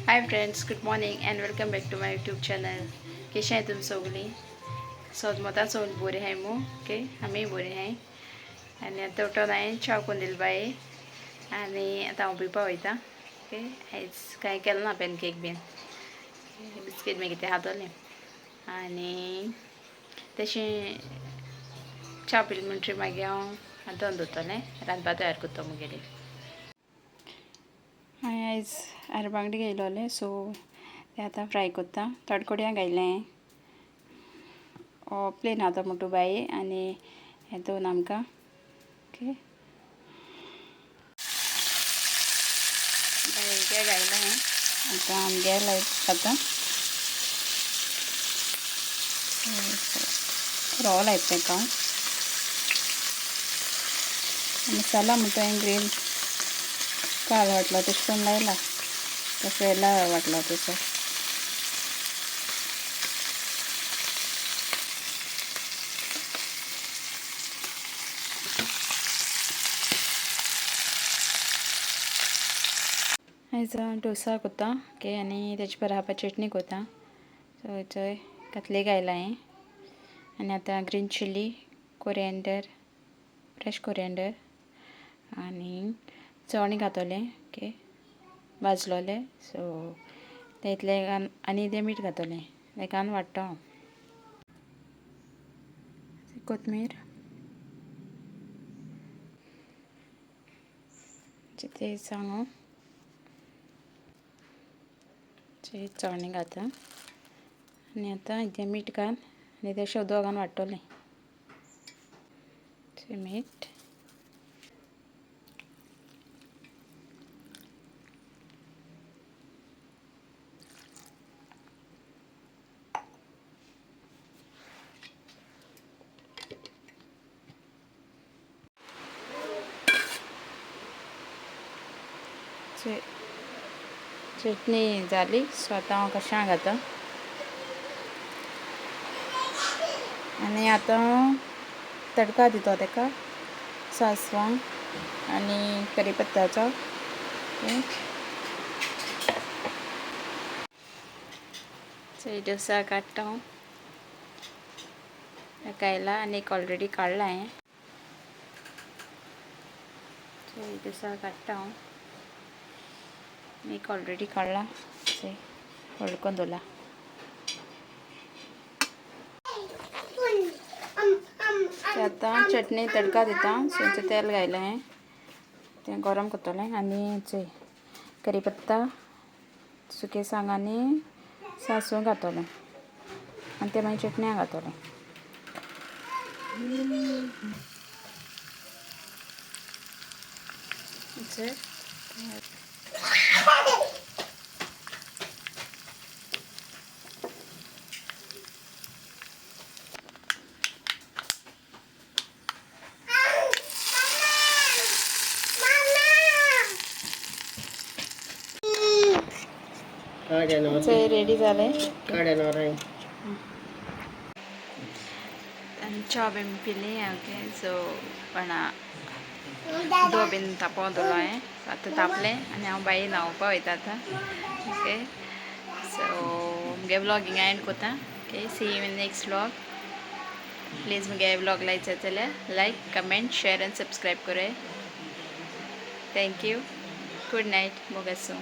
High friends, good morning and welcome back to my YouTube channel. कशा आहे तुम्ही सगळी? स्वतः सोन बरे आहे मग ओके, आम्ही बरे आहे. आणि आता उठून आहे चहा कोण दिल बाई आणि आता हांव पिवपा वयता. ओके, आयज कांय केलें ना, पॅनकेक बीन बिस्कीट मागीर ते खातोलें आनी तशें च्या पिली म्हणटरी मागीर हांव आतां दवरतलें, रांदपा तयार करता मुगेली. हांवें आयज आरबांगडे घेयलोले, सो ते आतां फ्राय करता. तडकोड्यां घायलें, प्लेन आहा तो म्हणटू बाये आनी हे दोन आमकां. ओके, बाये घायलें आतां आमगे लायट खाता. रवो लायता तेका हांव मसाला म्हणटा हांवें ग्रीन काळ वाटला तशें करून लायला, तसो वाटला तसो. आयज डोसा करता ओके, आनी तेजे बराबर चटणी करता. सो थंय घातले घायला हांवें आनी आतां green chili, coriander, fresh coriander आनी चणे घातोलें ओके, भाजलोलें. सो ते इतले आनी ते मीठ घातोलें, तेका वाडटा हांव. कोथमीर, ते सांगो चणे घाता आनी आतां हें मीठ घाल आनी ते शेवदो घालून वाडटलें. मीठ चटणी जाली. सो आतां हांव कशा घाता आनी आतां तडका दिता तेका सासवां आनी करीपत्ताचो. डोसा काडटा हांव, कायला आनी एक ऑलरेडी काडला हांवें. डोसा काडटा हांव, एक ऑलरेडी काडला, होल्ड करून दवरला. आतां चटणी तडका दिता. सो तेल घायलें हांवें, तें गरम करतलें आनी करीपत्ता, सुके सांग आनी सासव घातलें आनी ते मागीर चटण्या घातलें. रेडी जालें आनी च्या बीन पिली ओके. सो पण दो बीन तापोवन दवरलो हांवें. आतां तापलें आनी हांव बाये न्हांवपा वयता आतां. ओके, सो मुगे व्लॉग हिंगा एंड कोता. Okay, see you in next vlog. Please मुगे व्लॉग लायक जाल्यार लायक, कमेंट, शेअर आनी सबस्क्रायब कराय. Thank you. Good night, मोगासो.